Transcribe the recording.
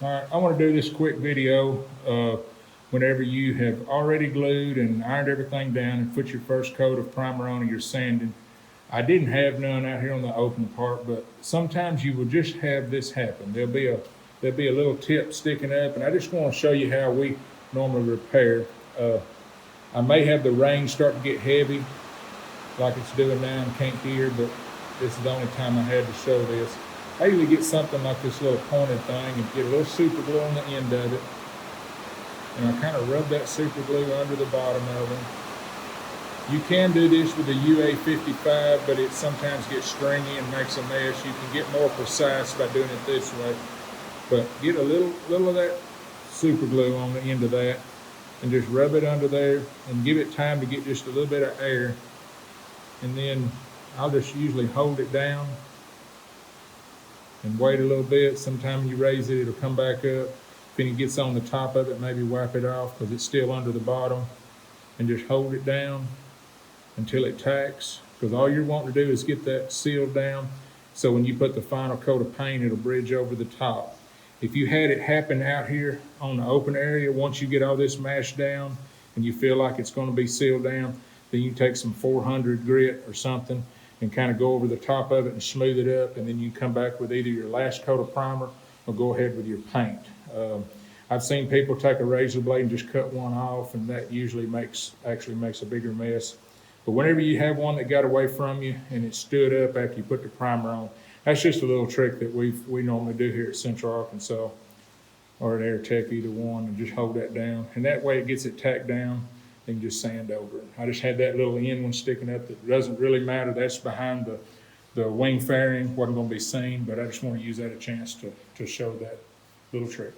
All right, I want to do this quick video. Whenever you have already glued and ironed everything down and put your first coat of primer on and you're sanding. I didn't have none out here on the open part, but sometimes you will just have this happen. There'll be a little tip sticking up, and I just want to show you how we normally repair. I may have the rain start to get heavy, like it's doing now and can't hear, but this is the only time I had to show this. I usually get something like this little pointed thing and get a little super glue on the end of it. And I kind of rub that super glue under the bottom of them. You can do this with the UA55, but it sometimes gets stringy and makes a mess. You can get more precise by doing it this way. But get a little of that super glue on the end of that and just rub it under there and give it time to get just a little bit of air. And then I'll just usually hold it down and wait a little bit. Sometimes you raise it, it'll come back up. If it gets on the top of it, maybe wipe it off because it's still under the bottom, and just hold it down until it tacks, because all you're wanting to do is get that sealed down so when you put the final coat of paint, it'll bridge over the top. If you had it happen out here on the open area, once you get all this mashed down and you feel like it's going to be sealed down, then you take some 400 grit or something and kind of go over the top of it and smooth it up, and then you come back with either your last coat of primer or go ahead with your paint. I've seen people take a razor blade and just cut one off, and that usually actually makes a bigger mess. But whenever you have one that got away from you and it stood up after you put the primer on, that's just a little trick that we normally do here at Central Arkansas or at Airtech, either one, and just hold that down. And that way it gets it tacked down, and just sand over it. I just had that little end one sticking up that doesn't really matter. That's behind the wing fairing, wasn't going to be seen, but I just want to use that a chance to show that little trick.